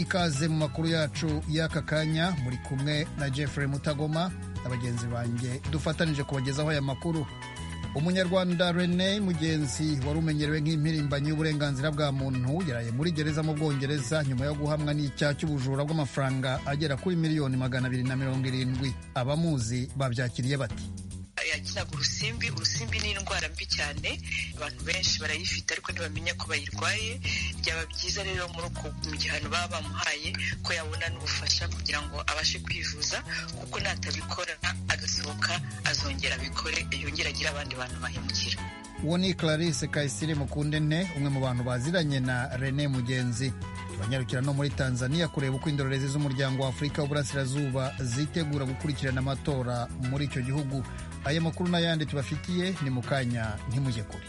ikaze mu makuru yacu y'aka kanya muri kumwe na Jeffrey Mutagoma abagenzi banjye dufatanije kubagezaho aya makuru. Umunyarwanda René Mugenzi wari umenyerewe nk'impirimbanyi y'uburenganzira bwa muntu yaraye muri gereza mu Bwongereza nyuma yo guhamwa n'icyaha cy'ubujura bw'amafaranga agera kuri miliyoni 270. Abamuzi babyakiriye bati: yakinaga urusimbi ni indwara mbi cyane, abantu benshi barayifite ariko ntibamenya ko bayirwaye. Byaba byiza rero mu gihano baba bamuhaye ko yabona n'ubufasha kugira ngo abashe kwivuza, kuko natabikora agasohoka azongera abikore, yongera agira abandi bantu bahemukira. Uwo ni Clarisse Kayisire Mukundente, umwe mu bantu baziranye na René Mugenzi. Turanyarukira no muri Tanzania kureba uko indorerezi z'umuryango wa Afurika w'Uburasirazuba zitegura gukurikirana amatora muri icyo gihugu. Aya makuru n'ayandi tubafitiye ni mu kanya, ntimujye kure.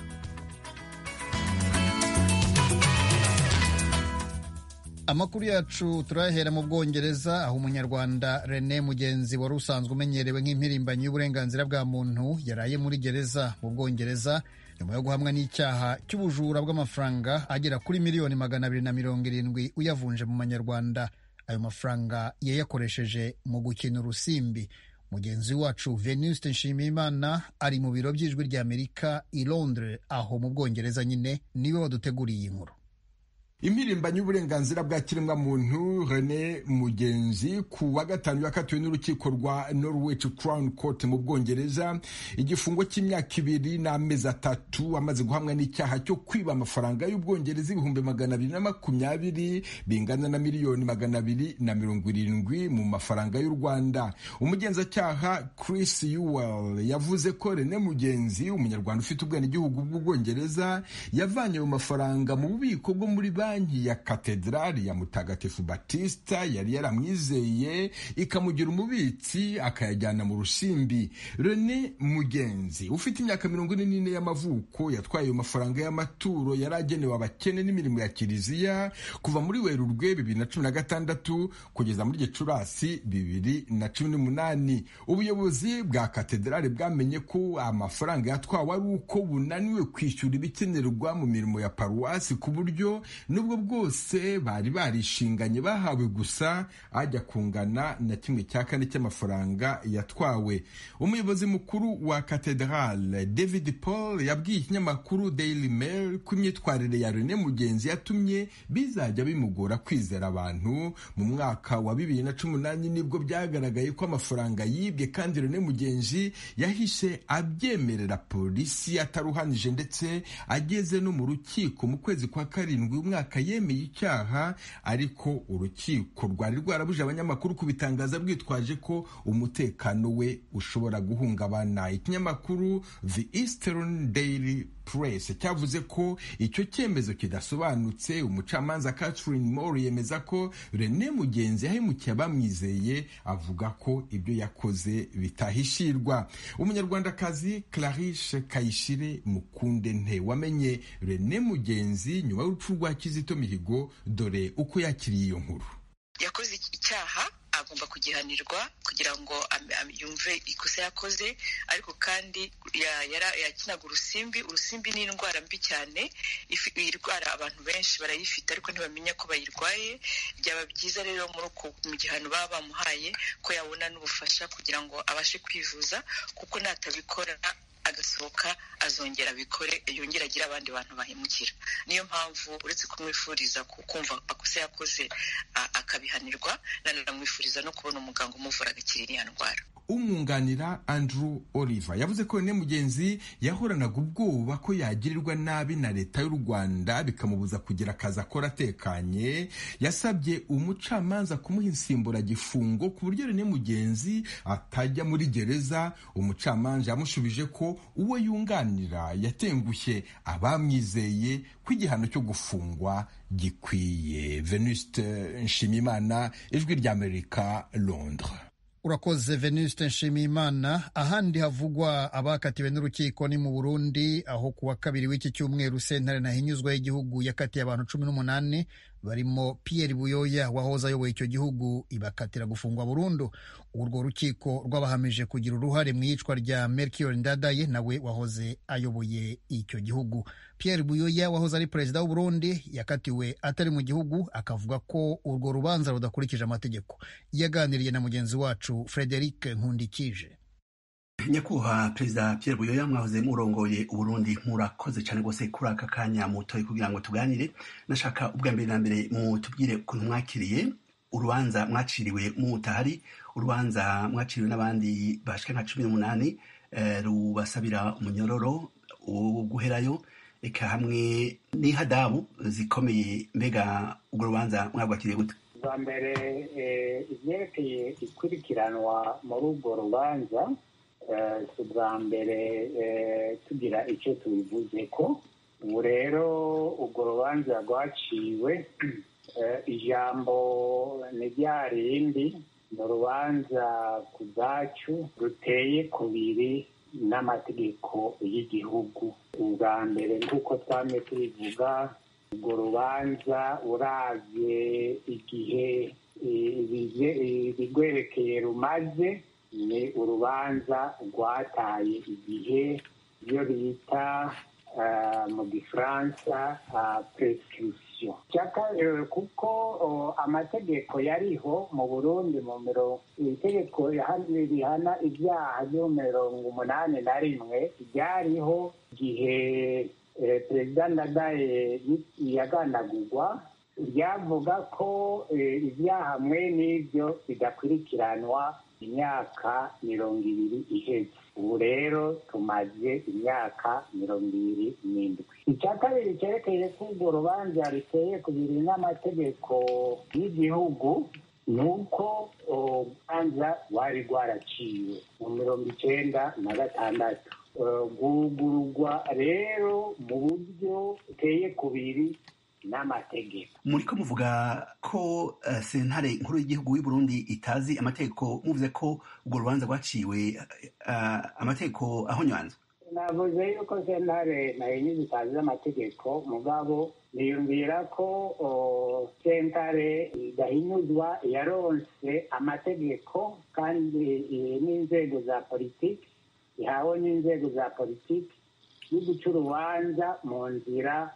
Amakuru yacu turahera mu Bwongereza, aho umunyarwanda René Mugenzi wari usanzwe umenyerewe nk'impirimbanyi y'uburenganzira bwa muntu yaraye muri gereza mu Bwongereza nyuma yo guhamwa n'icyaha cy'ubujura bw'amafaranga agera kuri miliyoni 270 uyavunje mu manyarwanda. Ayo mafaranga yayakoresheje mu gukina urusimbi. Mugenzi wacu Venuste Nshimiyimana ari mu biro by'ijwi ry'Amerika i Londres, aho mu Bwongereza nyine niwe waduteguriye inkuru. Impirimbanyi y'uburenganzira bwa kiremwamuntu René Mugenzi ku wa gatanu yakatiwe n'urukiko rwa Norwich Crown Court mu Bwongereza igifungo cy'imyaka 2 n'amezi 3 amaze guhamwa n'icyaha cyo kwiba amafaranga y'Ubwongereza 220 bingana na miliyoni 270 mu mafaranga y'u Rwanda. Umugenzacyaha Chris Ewell yavuze ko René Mugenzi, umunyarwanda ufite ubwenegihugu bw'Ubwongereza, yavanye mu mafaranga mu bubiko bwo muri banki ya Katedrali ya Mutagatifu Batista yari yaramwizeye ikamugira umubitsi akayajyana mu rusimbi. René Mugenzi ufite imyaka 44 y'amavuko yatwaye ayo mafaranga y'amaturo yari agenewe abakene n'imirimo ya kiliziya kuva muri Werurwe 2016 kugeza muri Gicurasi 2018. Ubuyobozi bwa Katedrali bwamenye ko amafaranga yatwawe ari uko bunaniwe kwishyura ibikenerwa mu mirimo ya paruwasi, ku buryo nubwo bwose bari barishinganye bahawe gusa ajya kungana na 1/4 cy'amafaranga yatwawe. Umuyobozi mukuru wa Cathedral David Paul yabwiye ikinyamakuru Daily Mail ko imyitwarire ya René Mugenzi yatumye bizajya bimugora kwizera abantu. Mu mwaka wa 2018 nibwo byagaragaye ko amafaranga yibwe, kandi René Mugenzi yahishe abyemerera polisi ataruhanije, ndetse ageze no mu rukiko mu kwezi kwa 7 umwaka yemeye icyaha, ariko urukiko rwari rwarabuje abanyamakuru kubitangaza bwitwaje ko umutekano we ushobora guhungabana. Ikinyamakuru The Eastern Daily Press cyavuze ko icyo cyemezo kidasobanutse. Umucamanza Catherine Moore yemeza ko René Mugenzi yahemukiye abamwizeye, avuga ko ibyo yakoze bitahishirwa. Umunyarwandakazi Clarisse Kayisire Mukundente wamenye René Mugenzi nyuma y'urupfu rwa Kizito Mihigo, dore uko yakiriye iyo nkuru. Yakoze icyaha, agomba kugihanirwa kugira ngo yumve ikosa yakoze, ariko kandi yakinaga urusimbi ni indwara mbi cyane, irwara abantu benshi barayifite ariko ntibamenya ko bayirwaye. Byaba byiza rero mu gihano baba bamuhaye ko yabona n'ubufasha kugira ngo abashe kwivuza, kuko natabikora agasohoka azongera abikore, yongera agira abandi bantu bahemukira. Niyo mpamvu uretse kumwifuriza kumva akosa yakoze akabihanirwa, nanamwifuriza no kubona umuganga umuvura agakira iriya ndwara. Umwunganira Andrew Oliver yavuze ko René Mugenzi yahoranaga ubwoba ko yagirirwa nabi na leta y'u Rwanda bikamubuza kugira akazi akora atekanye. Yasabye umucamanza kumuha insimburagifungo ku buryo René Mugenzi atajya muri gereza. Umucamanza yamushubije ko uwo yunganira yatengushye abamwizeye ko igihano cyo gufungwa gikwiye. Venuste Nshimiyimana, Ijwi ry'Amerika, Londres. Urakoze Venuste Nshimiyimana. Ahandi havugwa abakatiwe n'urukiko ni mu Burundi, aho kuwa 2 w'iki cyumweru sentare ntahinyuzwa y'igihugu yakatiye abantu 18 barimo Pierre Buyoya wahoze ayoboye icyo gihugu ibakatira gufungwa burundu. Urwo rukiko rwabahamije kugira uruhare mu iyicwa rya Melchior Ndadaye nawe wahoze ayoboye icyo gihugu. Pierre Buyoya wahoze ari perezida w'u Burundi yakatiwe atari mu gihugu, akavuga ko urwo rubanza rudakurikije amategeko. Yaganiriye na mugenzi wacu Frederic Nkundikije. Nyakubahwa Perezida Pierre Buyoya, mwahoze murongoye Uburundi, murakoze cyane rwose kuri aka kanya mutoye kugira ngo tuganire. Nashaka ubwa mbere na mbere mutubwire ukuntu mwakiriye urubanza mwaciriwe mutahari, urubanza mwaciriwe n'abandi bashika nka 18 rubasabira umunyororo wo guherayo eka hamwe n'ihadabu zikomeye. Mbega urwo rubanza mwagwakiriye gute? Bwa mbere ivyerekeye ikurikiranwa muri urwo rubanza bwa mbere tugira icyo tubivuze ko ubu rero urwo rubanza rwaciwe ijambo ni rya rindi, ni urubanza ku bwacu ruteye kubiri n'amategeko y'igihugu. ubwa mbere nk'uko twamye tubivuga, urwo rubanza uravye igihe ibigwerekeye rumaze, ni urubanza rwataye igihe, iyo bita mu gifaransa prescription. Kuko amategeko yariho mu Burundi itegeko rihana ibyaha byo 81 ryariho igihe Perezida Ndadaye yaganagurwa, ryavuga ko ibyaha mwe n'ibyo bidakurikiranwa imyaka 20 iheze. Ubu rero tumaze imyaka 27. Icya kabiri cyerekeye ko urwo rubanza riteye kubiri n'amategeko y'igihugu ni uko urubanza rwari rwaraciwe mu 1996. Gugurugwa rero mu buryo buteye kubiri n'amategeko. Muriko muvuga ko sentare nkuru y'igihugu y'u Burundi itazi amategeko, muvuze ko urwo rubanza rwaciwe amategeko ahonyanzwe. Navuze yuko sentare nayo itazi amategeko, mugabo niyumvira ko sentare idahinyuzwa yaronse amategeko kandi n'inzego za politiki, ihawe n'inzego za politiki yo guca urubanza mu nzira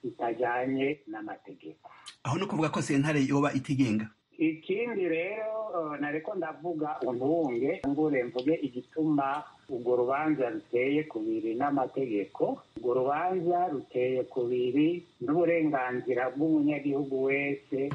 itajanye n'amategeko. Aho no kuvuga ko sentare yoba itigenga. Ikindi rero nareko ndavuga ngure mvuge igituma urwo rubanza ruteye kubiri n'amategeko. Urwo rubanza ruteye kubiri n'uburenganzira bw'umunyagihugu wese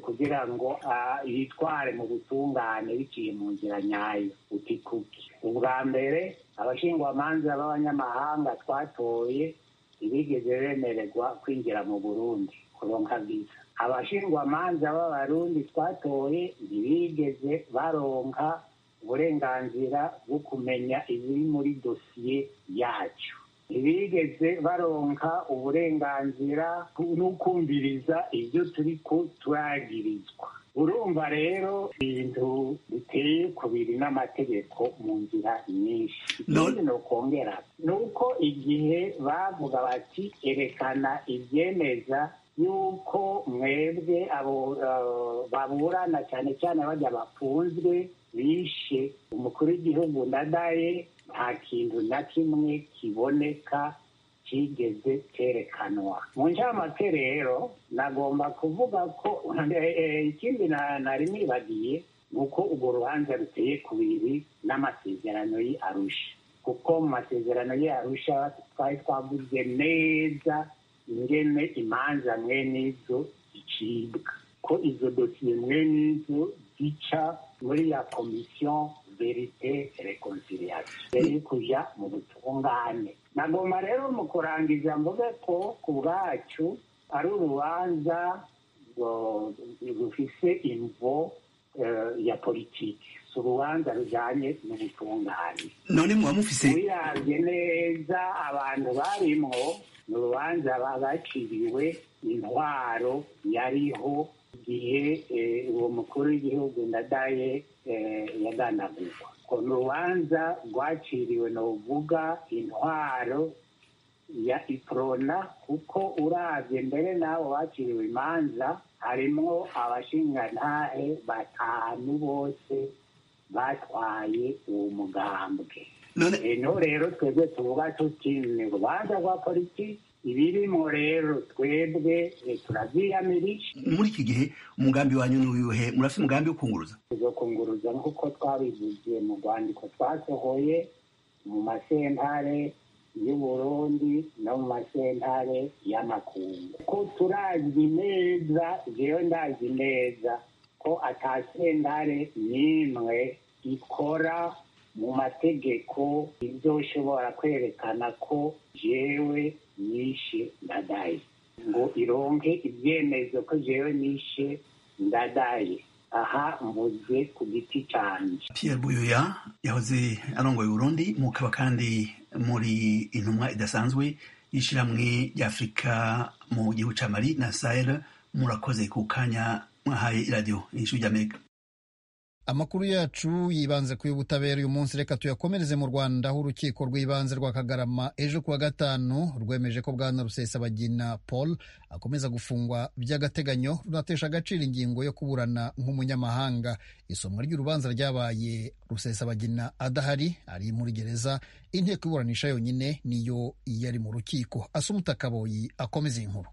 kugira ngo yitware mu butungane biciye mu nzira nyayo utikuki. Ubwa mbere abashingwamanza b'abanyamahanga twatoye ntibigeze bemererwa kwinjira mu Burundi kuronka visa. Abashingwamanza b'abarundi twatoye ntibigeze baronka uburenganzira bwo kumenya ibiri muri dosiye yacu. Ntibigeze baronka uburenganzira n'ukumviriza ibyo turiko turagirizwa. Urumva rero ibintu biteye kubiri n'amategeko mu nzira nyinshi. Ikindi nokongera nuko igihe bavuga bati erekana ivyemeza yuko mwebwe abo baburana cyane cyane bajya bafunzwe bishe umukuru w'igihugu Ndadaye, nta kintu na kimwe kiboneka kigeze kerekanwa. Mu ncamake rero nagomba kuvuga ko ikindi nari nibagiye nuko urwo rubanza ruteye kubiri n'amasezerano y'i Arusha, kuko mu masezerano y'i Arusha twari twavuze neza ingene imanza mwene izo zicibwa, ko izo dosiye mwene izo zica muri ya komisiyo verite reconciliation yari kuja mu butungane. Nagomba rero mu kurangiza mvuge ko ku bwacu ari urubanza rufise imvo ya politiki, si urubanza rujanye n'ubutungane. None muba mufise wiravye neza abantu barimwo, ni urubanza baciriwe intwaro yariho igihe uwo mukuru w'igihugu Ndadaye yaganagurwa. Ko ni urubanza rwaciriwe novuga intwaro ya iprona kuko uravye mbere n'abo baciriwe imanza harimwo abashingantahe 5 bose batwaye uwo mugambwe. Eno rero twebwe tuvuga tuti ni urubanza rwa politiki ibirimo rero twebwe turavyiyamirije. Muri iki gihe umugambi wanyu n'uyuhe? Murafite umugambi wo kunguruza? Tuzokunguruza nk'uko twabivugiye mu rwandiko twasohoye mu masentare y'Uburundi no mu masentare y'amakungu. Ko turazi neza, jewe ndazi neza ko ata sentare n'imwe ikora mu mategeko izoshobora kwerekana ko jewe nishe Ndadaye, ngo ironke ibyemezo ko jewe nishe Ndadaye. Aha mvuze ku giti canje. Pierre Buyoya yahoze arongoye Burundi, mukaba kandi muri intumwa idasanzwe y'ishirahamwe ry'Afrika mu gihugu ca Mali na Sahel. Murakoze ku kanya mwahaye iradiyo Ijwi ry'Amerika. Amakuru yacu yibanze ku y'ubutabera uyu munsi. Reka tuyakomereze mu Rwanda, aho urukiko rw'ibanze rwa Kagarama ejo kuwa gatanu rwemeje ko bwana Rusesabagina Paul akomeza gufungwa by'agateganyo, runatesha agaciro ingingo yo kuburana nk'umunyamahanga. Isomwa ry'urubanza ryabaye Rusesabagina adahari, ari muri gereza. Inteko iburanisha yonyine niyo yari mu rukiko. Asumuta Kaboyi akomeza inkuru.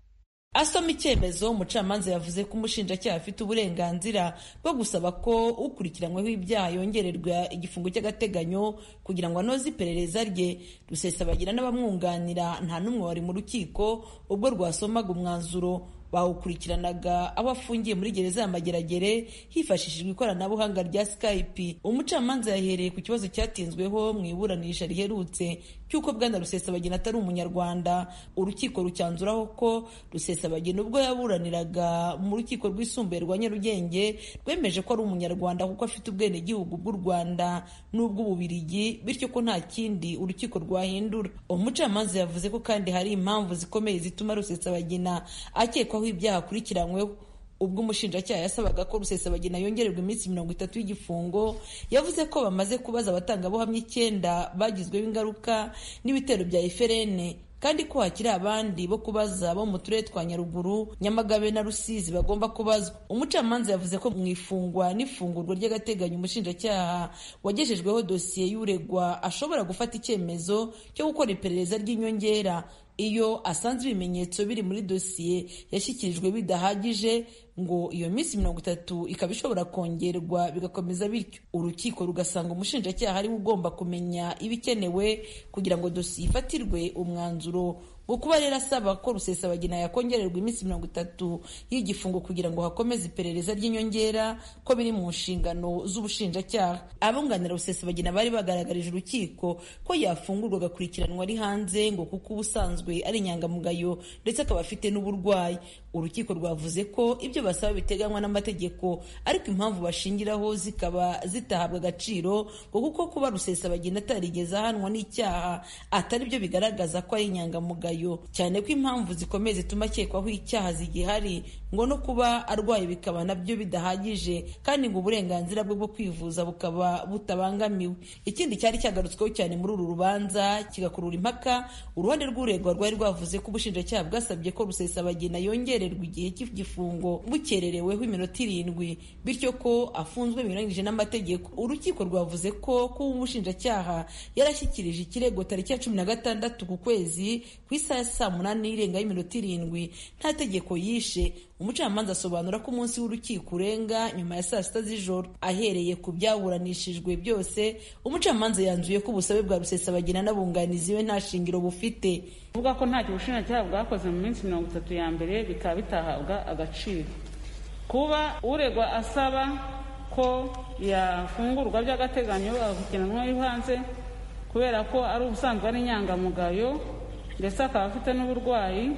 Asoma icyemezo, umucamanza yavuze ko umushinjacyaha afite uburenganzira bwo gusaba ko ukurikiranyweho ibyaha yongererwa igifungo cy'agateganyo kugira ngo anoze iperereza rye. Rusesabagina n'abamwunganira nta n'umwe wari mu rukiko ubwo rwasomaga umwanzuro. Bawukurikiranaga aho afungiye muri gereza ya Mageragere hifashishijwe ikoranabuhanga rya Skype. Umucamanza yahereye ku kibazo cyatinzweho mu iburanisha riherutse cy'uko bwana Rusesabagina atari umunyarwanda. Urukiko rucyanzuraho ko Rusesabagina ubwo yaburaniraga mu rukiko rwisumbuye rwa Nyarugenge rwemeje ko ari umunyarwanda kuko afite ubwenegihugu bw'u Rwanda n'ubw'Ububirigi, bityo ko nta kindi urukiko rwahindura. Umucamanza yavuze ko kandi hari impamvu zikomeye zituma Rusesabagina akekwaho ibyaha akurikiranyweho. Ubwo umushinjacyaha yasabaga ko Rusesabagina yongererwa iminsi 30 y'igifungo, yavuze ko bamaze kubaza abatangabuhamya 9 bagizweho ingaruka n'ibitero bya FRN, kandi ko hakiri abandi bo kubaza bo mu turere twa Nyaruguru, Nyamagabe na Rusizi bagomba kubazwa. Umucamanza yavuze ko mu ifungwa n'ifungurwa ry'agateganyo umushinjacyaha wagejejweho dosiye y'uregwa ashobora gufata icyemezo cyo gukora iperereza ry'inyongera iyo asanze ibimenyetso biri muri dosiye yashyikirijwe bidahagije, ngo iyo minsi 30 ikaba ishobora kongerwa bigakomeza bityo. Urukiko rugasanga umushinjacyaha ari ugomba kumenya ibikenewe kugira ngo dosiye ifatirwe umwanzuro ngo kuba rero asaba ko Rusesabagina yakongererwa iminsi 30 y'igifungo kugira ngo hakomeze iperereza ry'inyongera ko biri mu nshingano z'ubushinjacyaha. Abunganira Rusesabagina bari bagaragarije urukiko ko yafungurwa agakurikiranwa ari hanze ngo kuko ubusanzwe ari inyangamugayo ndetse akaba afite n'uburwayi. Urukiko rwavuze ko ibyo basaba biteganywa n'amategeko, ariko impamvu bashingiraho zikaba zitahabwa agaciro ngo kuko kuba Rusesabagina atarigeze ahanwa n'icyaha atari byo bigaragaza ko ari inyangamugayo, cyane ko impamvu zikomeye zituma akekwaho icyaha zigihari, ngo no kuba arwaye bikaba nabyo bidahagije, kandi ngo uburenganzira bwe bwo kwivuza bukaba butabangamiwe. Ikindi cyari cyagarutsweho cyane muri uru rubanza kigakurura impaka, uruhande rw'uregwa rwari rwavuze ko ubushinjacyaha bwasabye ko Rusesabagina yongererwa igihe cy'igifungo bukerereweho iminota 7, bityo ko afunzwe binyuranyije n'amategeko. Urukiko rwavuze ko umushinjacyaha yarashyikirije ikirego tariki ya 16 ku kwezi ku isaha ya saa 8 irenga y'iminota 7 nta tegeko yishe. Umucamanza asobanura ko umunsi w'urukiko urenga nyuma ya saa 6 z'ijoro. Ahereye ku byaburanishijwe byose, umucamanza yanzuye ko ubusabe bwa Rusesabagina n'abunganizi be nta shingiro bufite. Uvuga ko ntacyo ubushinjacyaha bwakoze mu minsi 30 ya mbere bikaba bitahabwa agaciro. Kuba uregwa asaba ko yafungurwa by'agateganyo agakurikiranwa hanze kubera ko ari ubusanzwe ari inyangamugayo ndetse akaba afite n'uburwayi,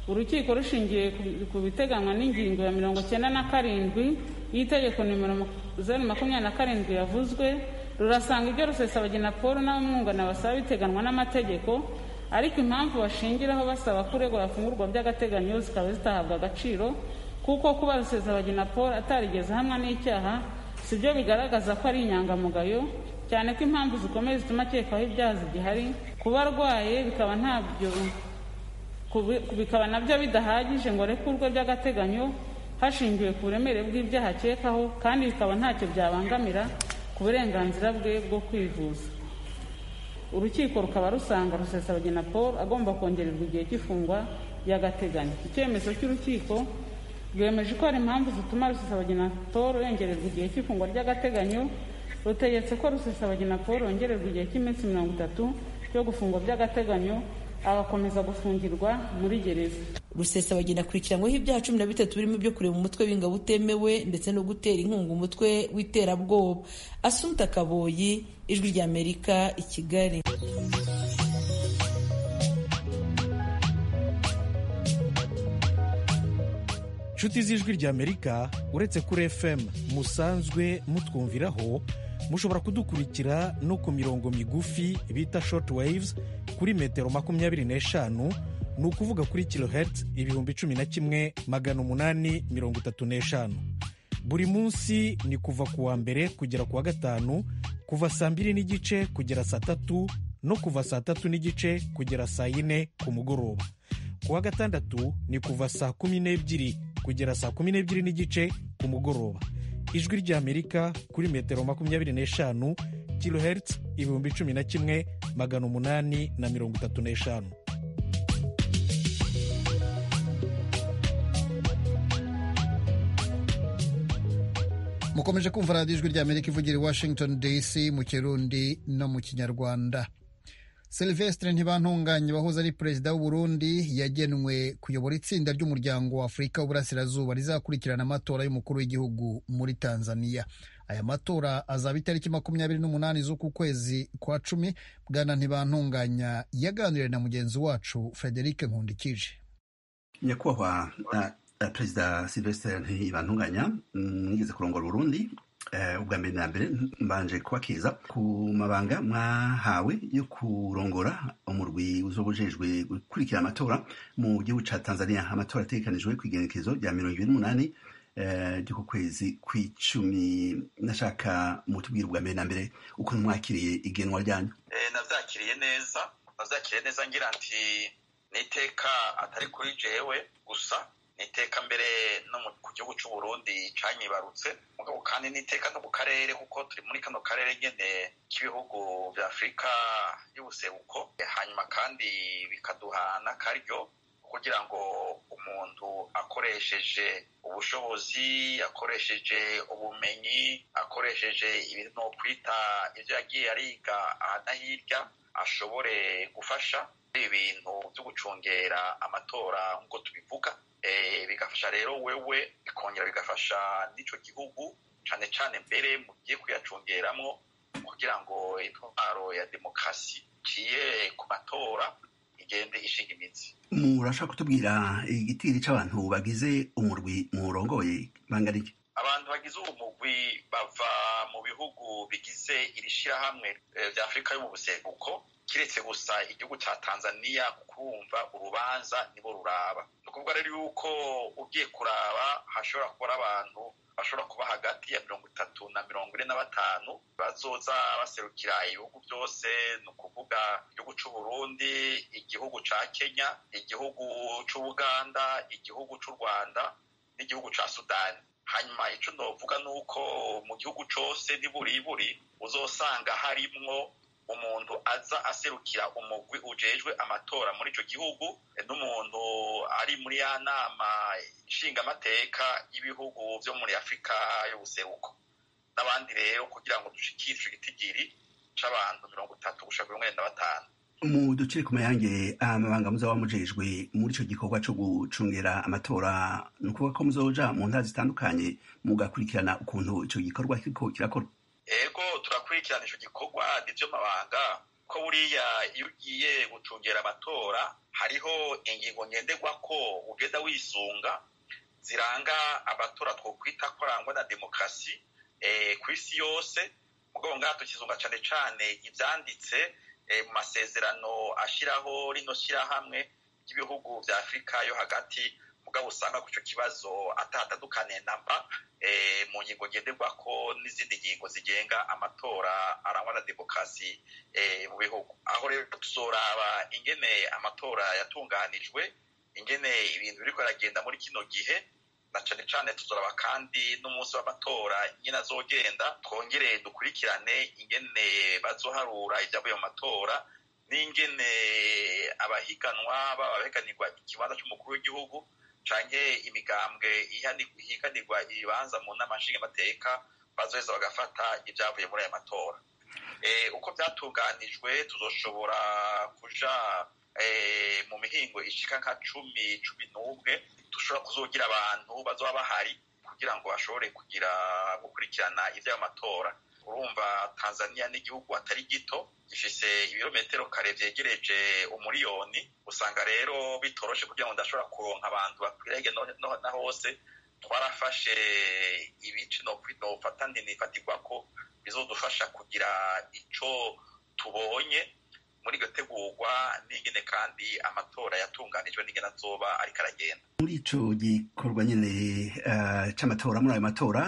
urukiko rushingiye ku biteganywa n'ingingo ya 97 y'itegeko nimero 027 yavuzwe, rurasanga ibyo Rusesabagina Paul n'abamwunganira basaba biteganywa n'amategeko, ariko impamvu bashingiraho basaba ko uregwa yafungurwa by'agateganyo zikaba zitahabwa agaciro kuko kuba Rusesabagina Paul atarigeze hamwe n'icyaha si byo bigaragaza ko ari inyangamugayo, cyane ko impamvu zikomeye zituma akekwaho ibyaha zigihari, kuba arwaye bikaba nabyo bidahagije ngo arekurwe by'agateganyo hashingiwe ku buremere bw'ibyaha akekaho, kandi bikaba ntacyo byabangamira ku burenganzira bwe bwo kwivuza. Urukiko rukaba rusanga Rusesabagina Paul agomba kongererwa igihe cy'ifungwa ry'agateganyo. Icyemezo cy'urukiko rwemeje ko hari impamvu zituma Rusesabagina Paul yongererwa igihe cy'ifungwa ry'agateganyo. Rutegetse ko Rusesabagina Paul yongererwa igihe cy'iminsi 30 cyo gufungwa by'agateganyo, agakomeza gufungirwa muri gereza. Rusesabagina akurikiranyweho ibyaha 13 birimo byo kureba umutwe w'ingabo utemewe ndetse no gutera inkunga umutwe w'iterabwoba. Assumpta Kaboyi, Ijwi ry'Amerika, i Kigali. Nshuti z'Ijwi ry'Amerika, uretse kuri FM musanzwe mutwumviraho, mushobora kudukurikira no ku mirongo migufi bita short waves kuri metero 25, ni ukuvuga kuri kilohertz 11,835. Buri munsi ni kuva ku wa mbere kugera ku wa gatanu, kuva saa 2:30 kugera saa 3 no kuva saa 3:30 kugera saa 4 ku mugoroba. Ku wa gatandatu ni kuva saa 12 kugera saa 12:30 ku mugoroba. Ijwi ry'Amerika kuri metero 25, kilohertz 11,835. Mukomeje kumva radiyo Ijwi ry'Amerika ivugira i Washington DC mu Kirundi no mu Kinyarwanda. Sylvestre Ntibantunganya wahoze ari perezida w'u Burundi yagenwe kuyobora itsinda ry'umuryango wa Afurika w'Uburasirazuba rizakurikirana amatora y'umukuru w'igihugu muri Tanzania. Aya matora azaba itariki 28 z'uku kwezi kwa 10. Bwana Ntibantunganya yaganiriye na mugenzi wacu Frederic Nkundikije. Nyakubahwa Perezida Sylvestre Ntibantunganya, mwigeze kurongora Burundi. Ubwa mbere na mbere mbanje kubakiza ku mabanga mwahawe yo kurongora umurwi uzobujejwe gukurikira amatora mu gihugu ca Tanzania. Amatora ategekanijwe kw'igenekerezo rya 28 ry'uku kwezi kw'icumi. Nashaka mutubwira ubwa mbere na mbere ukuntu mwakiriye igenwa ryanyu. Navyakiriye neza ngira nti niteka atari kuri jewe gusa, niteka mbere no ku gihugu cy'u Burundi canyibarutse, mugabo kandi niteka no ku karere, kuko turi muri kano karere nyene k'ibihugu vya Afurika y'ubuseruko. Hanyuma kandi bikaduha n'akaryo kugira ngo umuntu akoresheje ubushobozi, akoresheje ubumenyi, akoresheje ibintu no kwita ivyo yagiye ariga ahana hirya, ashobore gufasha ibintu byo gucungera amatora nk'uko tubivuga. Bigafasha rero wewe, bikongera bigafasha n'ico gihugu cane cane mbere mugiye kuyacungeramo, kugira ngo intwaro ya demokarasi ciye ku matora igende ishinga imizi. Murashaka kutubwira igitiri c'abantu bagize umurwi murongoye bangana iki? Abantu bagize umurwi bava mu bihugu bigize iri shirahamwe vya Afurika y'ubuseruko, kiretse gusa igihugu ca Tanzania, kukumva urubanza nibo ruraba. Nukuvuga rero yuko ugiye kuraba hashobora kuba abantu bashobora kuba hagati ya 30 na 45 bazoza baserukira ibihugu byose, nukuvuga igihugu c'u Burundi, igihugu ca Kenya, igihugu c'u Uganda, igihugu c'u Rwanda n'igihugu ca Sudani. Hanyuma ico ndovuga nuko mu gihugu cose niburiburi uzosanga harimwo umuntu aza aserukira umugwi ujejwe amatora muri ico gihugu, n'umuntu ari muri ya nama nshingamateka y'ibihugu vyo muri Afurika y'ubuseruko, n'abandi rero kugira ngo dushikire ico gitigiri c'abantu 30 gushika 45. Mu ducire ku mayange amabanga muzaba mujejwe muri ico gikorwa co gucungera amatora, nukuvuga ko muzoja mu ntara zitandukanye mugakurikirana ukuntu ico gikorwa kiriko kirakorwa. Ego turakurikirana ico gikorwa, nivyo mabanga ko buriya iyo ugiye gucungera amatora hariho ingingo ngenderwako ugenda wisunga ziranga amatora twokwita ko arangwa na demokarasi kw'isi yose. Mugabo ngaha tukizunga cane cane ivyanditse mu masezerano ashiraho rino shirahamwe ry'ibihugu vya Afurika yo hagati. Mugabo usanga ku ico kibazo atatandukane namba mu ngingo ngenderwako n'izindi ngingo zigenga amatora arangwa na demokarasi mu bihugu. Aho rero tuzoraba ingene amatora yatunganijwe, ingene ibintu biriko biragenda muri kino gihe, na cane cane tuzoraba kandi n'umunsi w'amatora ingene azogenda, twongere dukurikirane ingene bazoharura ivyavuye mu matora n'ingene abahiganwa baba bahiganirwa ikibanza c'umukuru w'igihugu canke imigambwe ihiganirwa ibibanza mu nama nshingamateka bazoheza bagafata ivyavuye muri aya matora. Uko vyatunganijwe tuzoshobora kuja mu mihingo ishika nka cumi n'umwe dushobora kuzogira abantu bazoba bahari kugira ngo bashobore kugira gukurikirana ivy'ayo matora. Urumva Tanzania n'igihugu atari gito, gifise ibirometero kare vyegereje umuriyoni, usanga rero bitoroshe kugira ngo ndashobora kuronka abantu bakwiriye na hose. Twarafashe ibice nofata nifatirwako bizodufasha kugira ico tubonye muri iryo tegurwa n'ingene kandi amatora yatunganijwe n'ingene azoba ariko aragenda. Muri ico gikorwa nyene c'amatora, muri ayo matora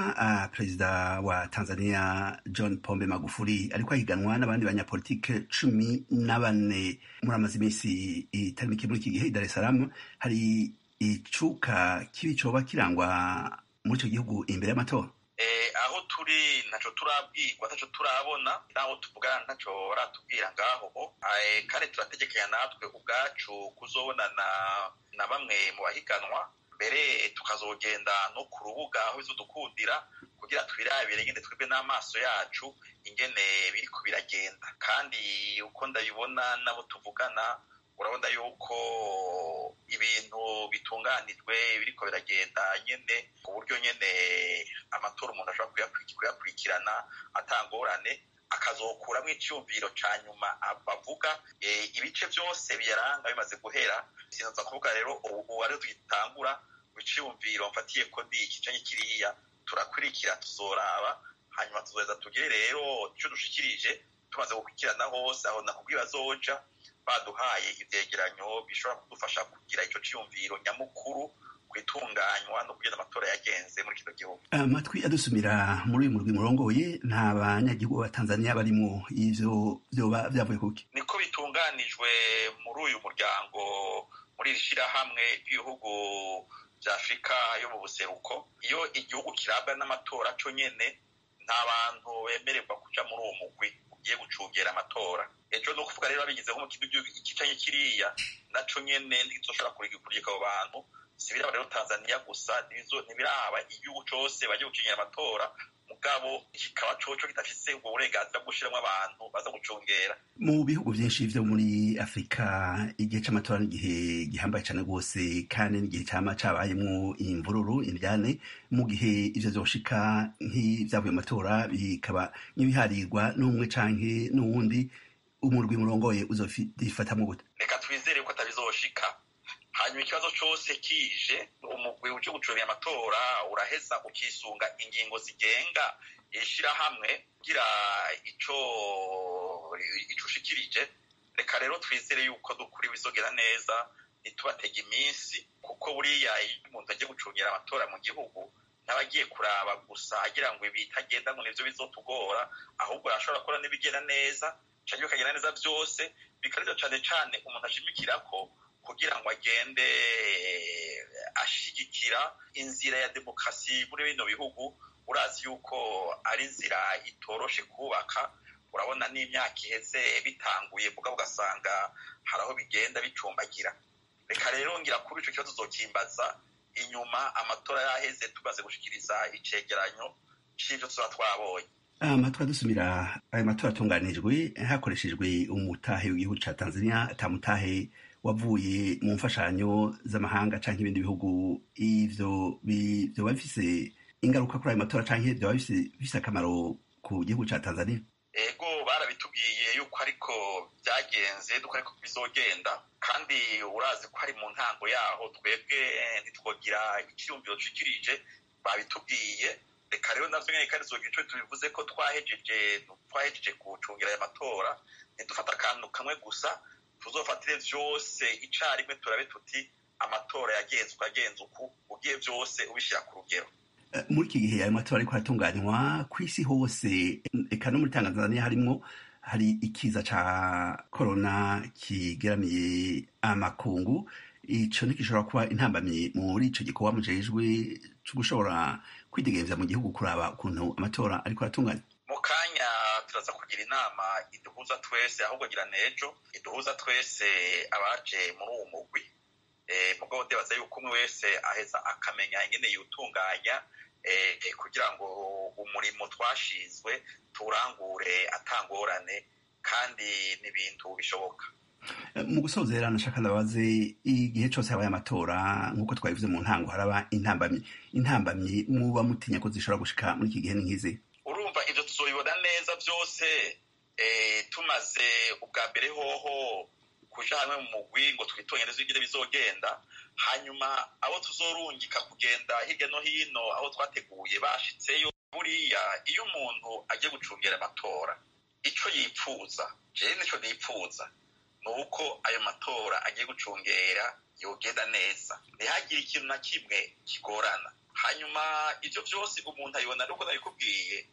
perezida wa Tanzania John Pombe Magufuli ariko ahiganwa n'abandi banyapolitike 14. Muramaze imisi itari mike muri iki gihe i Dar es Salaam hari icuka kibi coba kirangwa muri ico gihugu imbere y'amatora. Aho turi ntaco turabwirwa, ntaco turabona, naho tuvugana ntaco baratubwira ngaho, kandi turategekanya natwe ubwacu kuzobonana na bamwe mu bahiganwa, mbere tukazogenda no ku rubuga aho bizodukundira kugira twirabire ingene twebwe n'amaso yacu ingene biriko biragenda. Kandi uko ndabibona nabo tuvugana, urabona yuko ibintu bitunganijwe biriko biragenda nyene ku buryo nyene amatora umuntu ashobora kuyakurikirana atangorane, akazokuramwo icyumviro ca nyuma bavuga. Ibice vyose biyaranga bimaze guhera, sinoza kuvuga rero ubu ariho tugitangura iciyumviro mfatiye ko ndi iki canke kiriya, turakurikira tuzoraba, hanyuma tuzoheza tugire rero ico dushikirije tumaze gukurikirana hose, aho nakubwiye bazoja baduhaye ivyegeranyo bishobora kudufasha kugira ico ciyumviro nyamukuru kwitunganywa no kugenda amatora yagenze muri kino gihugu. Amatwi adusumira muri uyu murwi murongoye nta banyagihugu ba Tanzania barimwo, ivyo vyoba vyavuye kuki? Niko bitunganijwe muri uyu muryango, muri iri shirahamwe ry'ibihugu vya Afrika yo mu buseruko. Iyo igihugu kirabwa n'amatora co nyene nta bantu bemererwa kuja muri uwo mugwi ugiye gucungera amatora. Ejo no kuvuga rero abigizeho mu kintu ikicanye kiriya naco nyene ntizoshobora kurigika abo bantu. Sibiraba rero Tanzania gusa, ntibiraba igihugu cose bagiye gucungera amatora, mugabo kikaba coco kidafise ubwo burenganzira bwo gushiramwo abantu baza gucungera. Mu bihugu vyinshi vyo muri Afrika igihe c'amatora n'igihe gihambaye cane rwose, kandi n'igihe cama cabayemwo imvururu, indyane. Mu gihe ivyo vyoshika nk'ivyavuye mu matora bikaba nk'ibiharirwa n'umwe canke n'uwundi, umurwi murongoye uzofifatamwo gute? Reka twizere ko atabizoshika. Hanyuma ikibazo cose kije, umugwi uje gucungera amatora uraheza ukisunga ingingo zigenga ishirahamwe kugira ico ushikirije. Reka rero twizere yuko dukuri bizogera neza, ntitubatege iminsi, kuko buriya iyo umuntu agiye gucungera amatora mu gihugu n'abagiye kuraba gusa agira ngo ibitagenda ngo nivyo bizotugora, ahubwo arashobora gukora n'ibigenda neza canke bikagenda neza vyose, bikarivyo cane cane umuntu ashimikirako kugira ngo agende ashigikira inzira ya demokarasi muri bino bihugu. Urazi yuko ari inzira itoroshe kubaka, urabona n'imyaka iheze bitanguye mugabo ugasanga hari aho bigenda bicumbagira. Reka rero ngira kuri ico kibazo uzokimbaza inyuma amatora yaheze tumaze gushikiriza icegeranyo c'ivyo tuba twabonye. Amatora dusumira ayo matora atunganijwe hakoreshejwe umutahe w'igihugu ca Tanzania, atamutahe wavuye mu mfashanyo z'amahanga canke ibindi bihugu. Ivyo vyoba bifise ingaruka kuri ayo matora canke vyoba bifise akamaro ku gihugu ca Tanzania? Ego barabitubwiye yuko ariko vyagenze, duko ariko bizogenda, kandi urazi ko ari mu ntango yaho, twebwe ntitwogira icyumviro dushikirije, babitubwiye. Reka rero navyo nyene kandi zogira ico tubivuze ko twahejeje gucungira aya matora, ntidufata akantu kamwe gusa, tuzofatire vyose icarimwe turabe tuti amatora yagenze uko ugiye vyose ubishira ku rugero. muri iki gihe ayo matora ariko aratunganywa ku isi hose, eka no muri Tanzania hari ikiza ca korona kigeramiye amakungu. Ico ntigishobora kuba intambamyi muri ico gikorwa mujejwe co gushobora kwidegemvya mu gihugu kuraba ukuntu amatora ariko aratunganywa? Mu kanya turaza kugira inama iduhuza twese, ahubwo gira nejo iduhuza twese abaje muri uwo mugwi, mugabo ndebaza yuko umwe wese aheza akamenya ingene yutunganya kugira ngo umurimo twashizwe turangure atangorane kandi n'ibintu bishoboka. Mu gusozera nashaka ndabaze, igihe cyose habaye amatora nk'uko twabivuze mu ntango haraba intambamyi muba mutinya ko zishobora gushika muri iki gihe nk'izi? Urumva ivyo tuzoyibona neza byose tumaze ubwa mbere hoho kuja hamwe mu mugwi ngo twitonyereze ingene bizogenda, hanyuma abo tuzorungika kugenda hirya no hino aho twateguye bashitseyo. Buriya iyo umuntu agiye gucungera amatora, ico yipfuza, jewe nico nipfuza, nuko ayo matora agiye gucungera yogenda neza, ntihagire ikintu na kimwe kigorana. Hanyuma ivyo vyose umuntu ayibona nuko nabikubwiye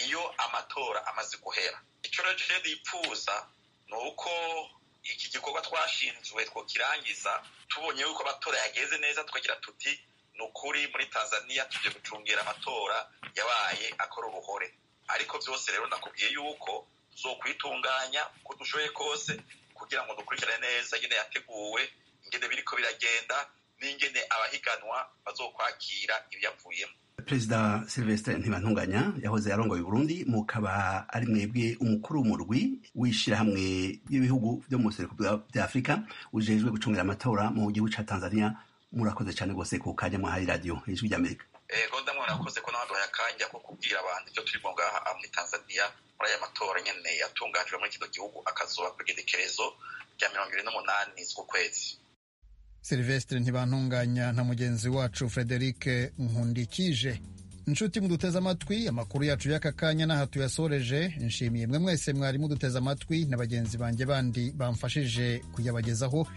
iyo amatora amaze guhera. Ico rero jewe nipfuza nuko iki gikorwa twashinzwe twokirangiza tubonye yuko amatora yageze neza, tukagira tuti nukuri muri Tanzania tugiye gucungera amatora yabaye akora ubuhore. Ariko vyose rero nakubwiye yuko tuzokwitunganya uko dushoboye kose kugira ngo dukurikirane neza ingene yateguwe, ingene biriko biragenda, n'ingene abahiganwa bazokwakira ibyavuyemo. Perezida Sylvestre Ntibantunganya yahoze yarongoye Burundi, mukaba ari mwebwe umukuru w'umurwi w'ishirahamwe ry'ibihugu vyo mu buseruko bwa Afurika ujejwe gucungira amatora mu gihugu ca Tanzania. Murakoze cyane gose ku kanya mwahaye radio Ijwi ry'Amerika. Gonda murakoze ko naduhaye akanya ko kubwira abantu ivyo turimo ngaha muri Tanzania muri aya matora nyene yatunganyijwe muri kino gihugu, akazoba kw'igenekerezo rya 28 z'ukwezi. Sylvestre Ntibantunganya na mugenzi wacu Frederic Nkundikije. Inshuti muduteze amatwi, amakuru yacu y'aka kanya n'aha tuyasoreje. Nshimiye mwe mwese mwari muduteze amatwi na bagenzi banjye bandi bamfashije kuyabagezaho.